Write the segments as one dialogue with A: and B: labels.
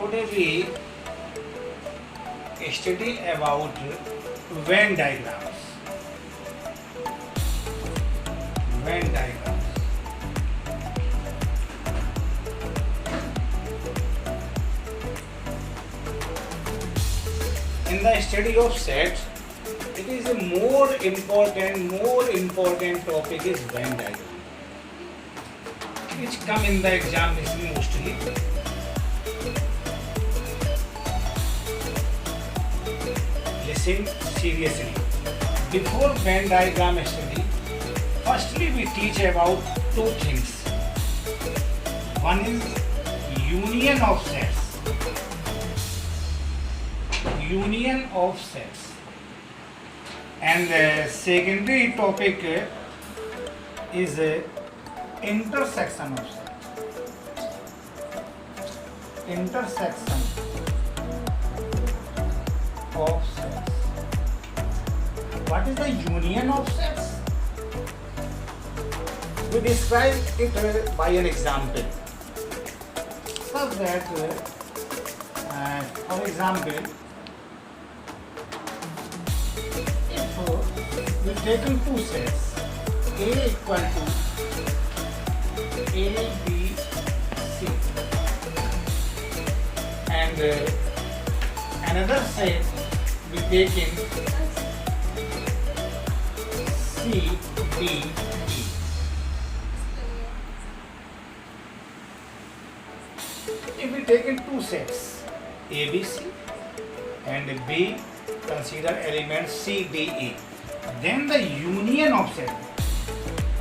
A: Today we study about Venn diagrams. Venn diagrams. In the study of sets, it is a more important topic is Venn diagram, which come in the exam mostly. Listen seriously. Before Venn diagram study, firstly we teach about two things. One is union of sets. Union of sets. And the secondary topic is intersection of sets. Intersection of sets. What is the union of sets? We describe it by an example. So that, for example, if we taken two sets, A equal to A, B, C, and another set we taken C, D, E. If we taken two sets, A, B, C, and B consider elements C, D, E, then the union of set,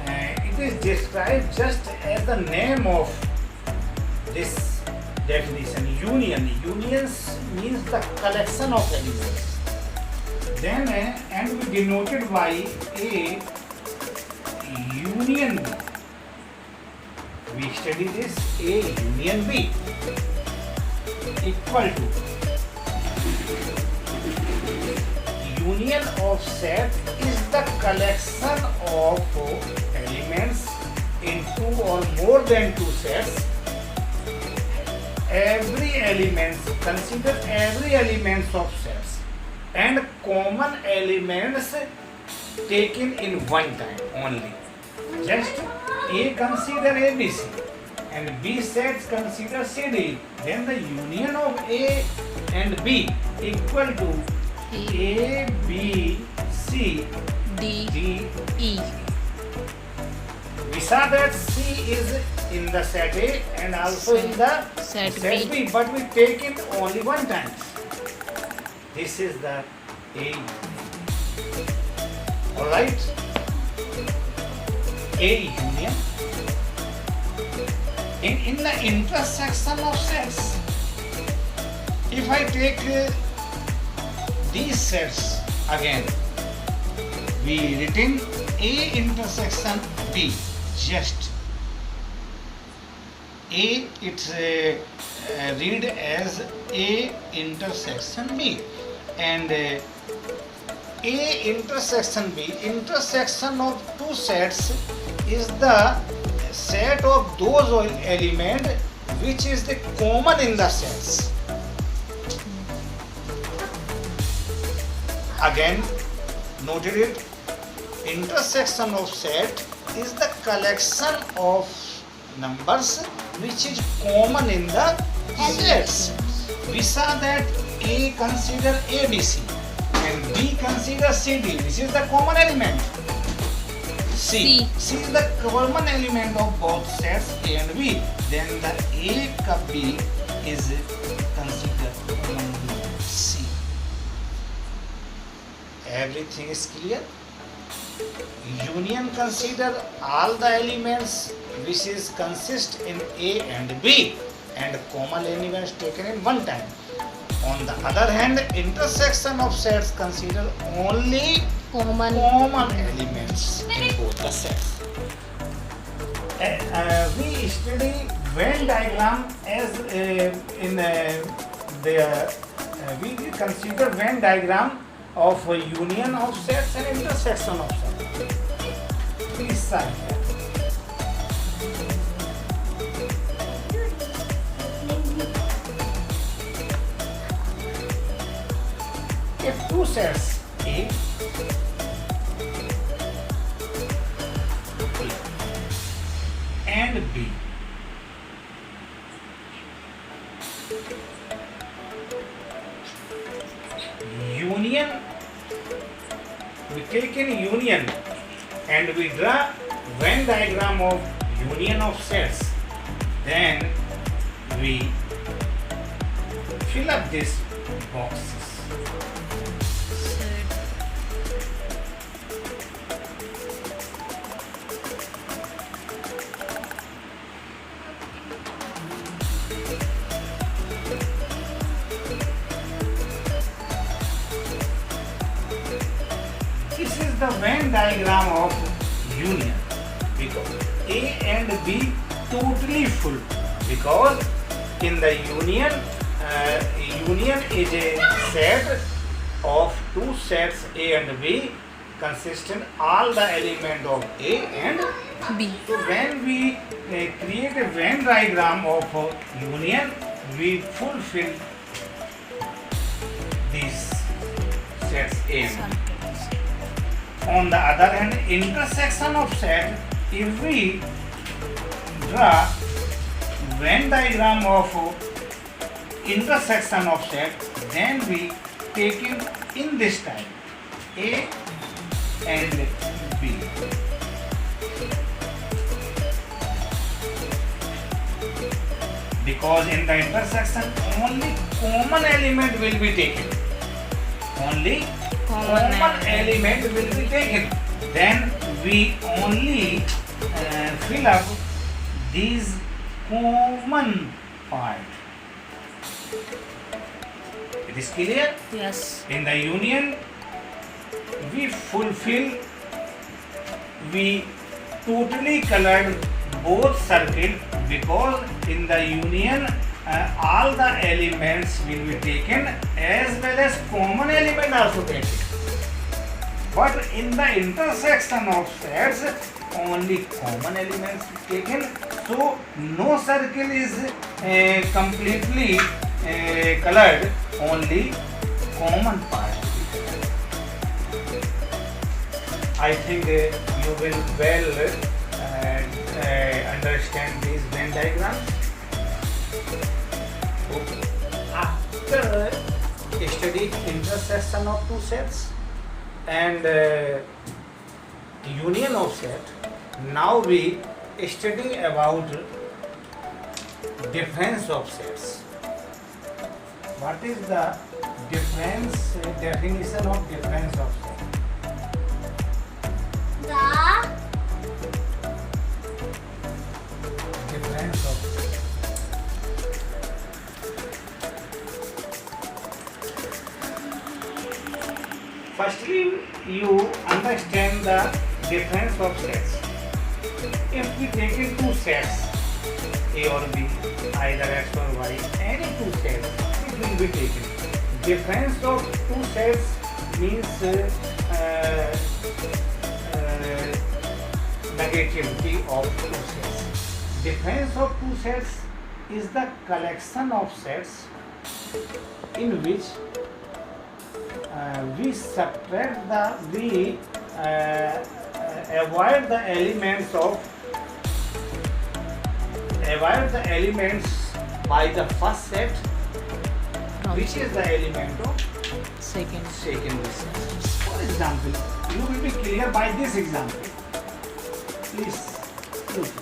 A: it is described just as the name of this definition. Union. Unions means the collection of elements. Then and we denoted by A union B. We study this A union B equal to union of set is the collection of elements in two or more than two sets. Consider every elements of sets and common elements taken in one time only. Just A consider ABC and B sets consider CD. Then the union of A and B equal to A, B, C, D, E. We saw that C is in the set A and also in the set B, but we take it only one time. This is the A union. Alright? A union. In the intersection of sets, if I take these sets again, we written A intersection B. Just A, it's read as A intersection B, and A intersection B, intersection of two sets is the set of those elements which is the common in the sets. Again, noted it. Intersection of set is the collection of numbers which is common in the sets. We saw that A consider ABC and B consider CD, which is the common element. C is the common element of both sets A and B. Then the A ka B is considered only C. Everything is clear? Union consider all the elements which is consist in A and B and common elements taken in one time. On the other hand, intersection of sets consider only common elements in both the sets. We study Venn diagram as we consider Venn diagram of union of sets and intersection of sets. This side. If two sets A and B union, we take in union and we draw Venn diagram of union of sets, then we fill up these boxes. This is the Venn diagram of union because A and B totally full, because in the union union is a set of two sets A and B consisting all the element of A and
B: B.
A: so when we create a Venn diagram of union, we fulfill these sets A and B. On the other hand, intersection of set, if we draw Venn diagram of intersection of set, then we take it in this type A and B. Because in the intersection only common element will be taken. Only common element will be taken. Then we only fill up these common part. It is clear?
B: Yes.
A: In the union, we totally colored both circle because in the union all the elements will be taken as well as common element also taken. But in the intersection of sets, only common elements taken. So no circle is completely colored, only common part. I think you will well understand these Venn diagrams. After studying intersection of two sets and union of set, now we study about difference of sets. What is the definition of difference of set? Difference of set. Firstly, you understand the difference of sets. If we take in two sets, A or B, either X or Y, any two sets, it will be taken. Difference of two sets means negativity of two sets. Difference of two sets is the collection of sets in which we subtract we avoid the elements by the first set, which is the element of
B: Second.
A: second set. For example, you will be clear by this example. Please look.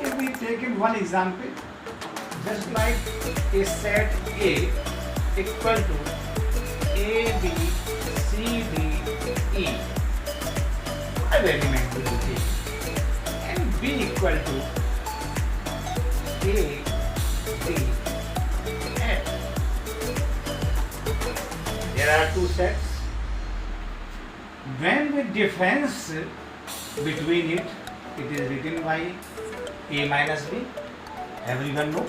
A: If we take in one example, just like a set A equal to A, B, C, D, E. 5 elements will be taken. And B equal to A, D, F. There are two sets. When we difference between it, it is written by A minus B. Everyone know?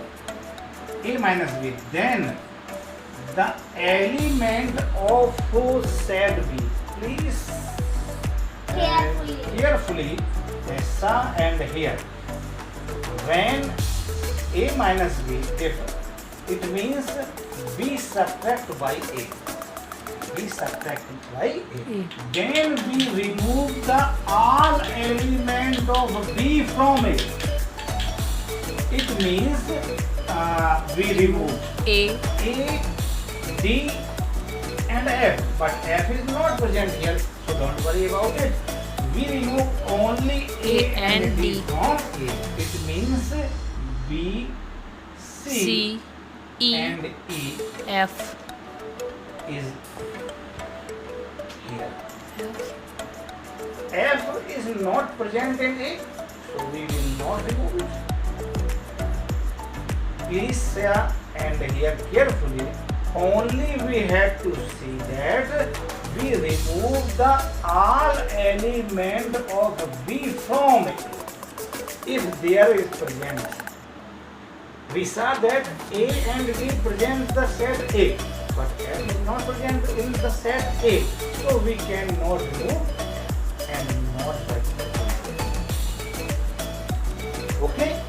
A: A minus B. Then the element of set B. Please carefully saw and hear. When A minus B differ, it means B subtract by A. We subtract by A. Then we remove the all element of B from A. It means we remove
B: A,
A: D and F, but F is not present here, so don't worry about it. We remove only A and D from A. It means B,
B: C, E,
A: and E
B: F,
A: is here. F is not present in A, so we will not remove it. Please say and hear carefully. Only we have to see that we remove the all element of B from it. If there is present, we saw that A and D present the set A, but F is not present in the set A, so we cannot remove and not subtract. Okay?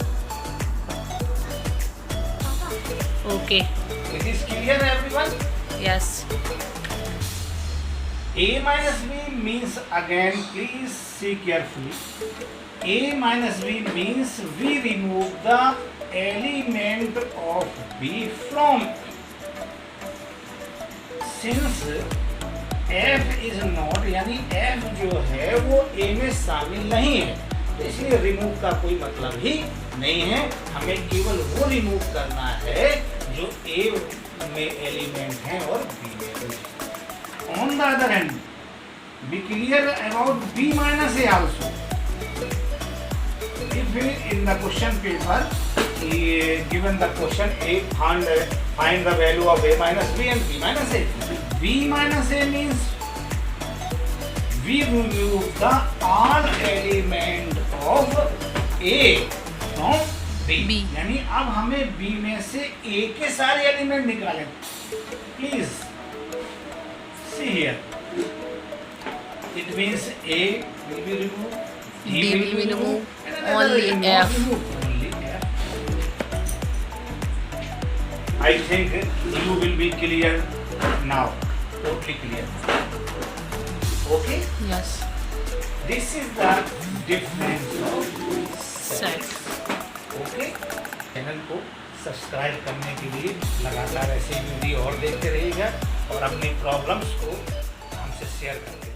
B: okay,
A: It is clear, everyone?
B: yes,
A: A minus B means, again please see carefully, A minus B means we remove the element of B from A. Since F is not, यानी F जो है वो A में शामिल नहीं है, तो इसलिए रिमूव का कोई मतलब ही नहीं है. हमें केवल वो रिमूव करना है जो A में एलिमेंट है और B में भी. On the other hand, be clear about B minus A also. If in the question paper given the question A, find the value of A minus B and B minus A. B minus A means we remove the all element of A from B. यानी अब हमें B में से A के सारे element निकालें. Please see here. It means A will be removed,
B: D will be removed,
A: and
B: only
A: another will not
B: F.
A: remove, only F. I think you will be clear now, totally clear. Okay,
B: yes,
A: this is the difference of
B: set.
A: Okay. Channel को subscribe करने के लिए लगातार ऐसे video और देखते रहिएगा और अपनी प्रॉब्लम्स को हमसे शेयर करें.